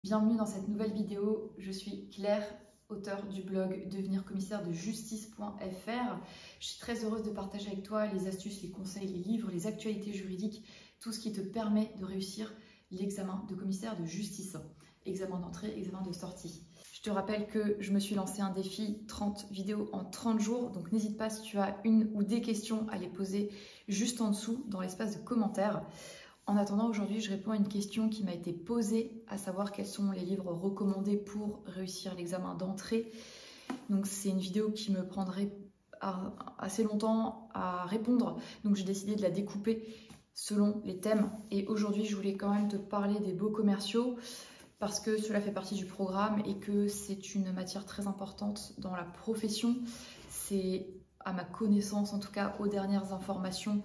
Bienvenue dans cette nouvelle vidéo, je suis Claire, auteure du blog devenircommissaire-de-justice.fr. Je suis très heureuse de partager avec toi les astuces, les conseils, les livres, les actualités juridiques, tout ce qui te permet de réussir l'examen de commissaire de justice, examen d'entrée, examen de sortie. Je te rappelle que je me suis lancé un défi 30 vidéos en 30 jours, donc n'hésite pas si tu as une ou des questions à les poser juste en dessous dans l'espace de commentaires. En attendant, aujourd'hui, je réponds à une question qui m'a été posée, à savoir quels sont les livres recommandés pour réussir l'examen d'entrée. Donc c'est une vidéo qui me prendrait assez longtemps à répondre, donc j'ai décidé de la découper selon les thèmes. Et aujourd'hui, je voulais quand même te parler des baux commerciaux parce que cela fait partie du programme et que c'est une matière très importante dans la profession. C'est, à ma connaissance, en tout cas aux dernières informations,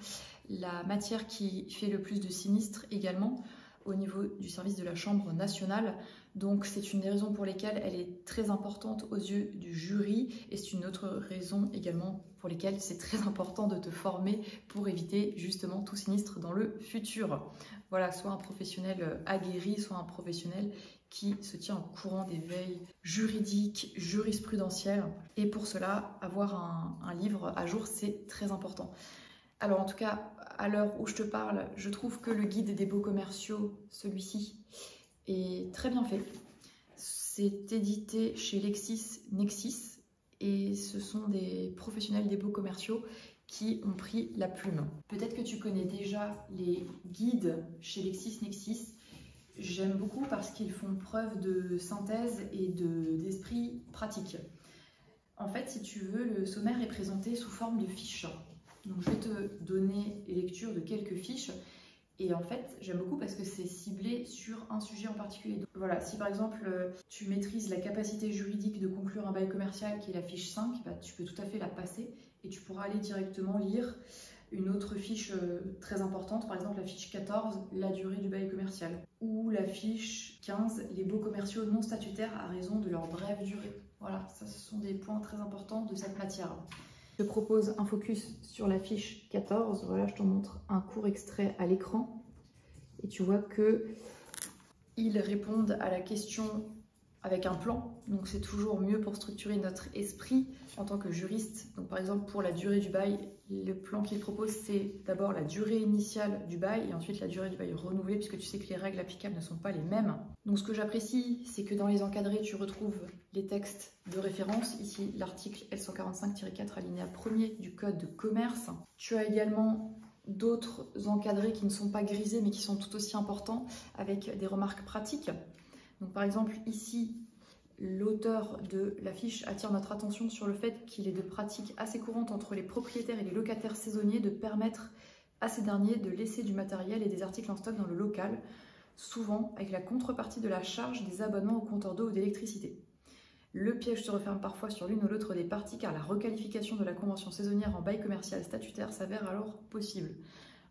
la matière qui fait le plus de sinistres également au niveau du service de la Chambre nationale. Donc c'est une des raisons pour lesquelles elle est très importante aux yeux du jury et c'est une autre raison également pour lesquelles c'est très important de te former pour éviter justement tout sinistre dans le futur. Voilà, soit un professionnel aguerri, soit un professionnel qui se tient au courant des veilles juridiques, jurisprudentielles. Et pour cela, avoir un livre à jour, c'est très important. Alors en tout cas, à l'heure où je te parle, je trouve que le guide des baux commerciaux, celui-ci, est très bien fait. C'est édité chez LexisNexis et ce sont des professionnels des baux commerciaux qui ont pris la plume. Peut-être que tu connais déjà les guides chez LexisNexis. J'aime beaucoup parce qu'ils font preuve de synthèse et d'esprit pratique. En fait, si tu veux, le sommaire est présenté sous forme de fiches. Donc je vais te donner lecture de quelques fiches et en fait j'aime beaucoup parce que c'est ciblé sur un sujet en particulier. Donc, voilà, si par exemple tu maîtrises la capacité juridique de conclure un bail commercial qui est la fiche 5, bah, tu peux tout à fait la passer et tu pourras aller directement lire une autre fiche très importante, par exemple la fiche 14, la durée du bail commercial, ou la fiche 15, les baux commerciaux non statutaires à raison de leur brève durée. Voilà, ça ce sont des points très importants de cette matière. Je te propose un focus sur la fiche 14. Voilà, je te montre un court extrait à l'écran. Et tu vois qu'ils répondent à la question avec un plan. Donc c'est toujours mieux pour structurer notre esprit en tant que juriste. Donc par exemple pour la durée du bail, le plan qu'ils proposent c'est d'abord la durée initiale du bail et ensuite la durée du bail renouvelée puisque tu sais que les règles applicables ne sont pas les mêmes. Donc ce que j'apprécie c'est que dans les encadrés tu retrouves les textes de référence. Ici l'article L145-4 alinéa 1er du code de commerce. Tu as également d'autres encadrés qui ne sont pas grisés mais qui sont tout aussi importants avec des remarques pratiques. Donc par exemple ici, l'auteur de la fiche attire notre attention sur le fait qu'il est de pratique assez courante entre les propriétaires et les locataires saisonniers de permettre à ces derniers de laisser du matériel et des articles en stock dans le local, souvent avec la contrepartie de la charge des abonnements au compteur d'eau ou d'électricité. Le piège se referme parfois sur l'une ou l'autre des parties car la requalification de la convention saisonnière en bail commercial statutaire s'avère alors possible.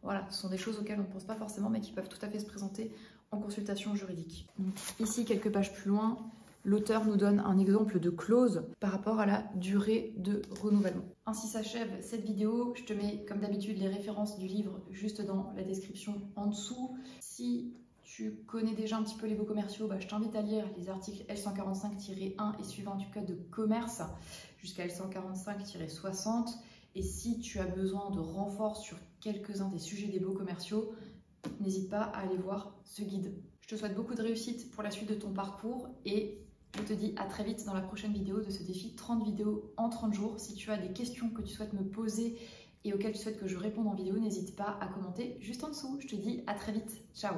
Voilà, ce sont des choses auxquelles on ne pense pas forcément mais qui peuvent tout à fait se présenter en consultation juridique. Donc, ici, quelques pages plus loin, l'auteur nous donne un exemple de clause par rapport à la durée de renouvellement. Ainsi s'achève cette vidéo. Je te mets comme d'habitude les références du livre juste dans la description en dessous. Si tu connais déjà un petit peu les baux commerciaux, bah, je t'invite à lire les articles L145-1 et suivants du code de commerce jusqu'à L145-60. Et si tu as besoin de renforts sur quelques-uns des sujets des baux commerciaux, n'hésite pas à aller voir ce guide. Je te souhaite beaucoup de réussite pour la suite de ton parcours et je te dis à très vite dans la prochaine vidéo de ce défi 30 vidéos en 30 jours. Si tu as des questions que tu souhaites me poser et auxquelles tu souhaites que je réponde en vidéo, n'hésite pas à commenter juste en dessous. Je te dis à très vite. Ciao!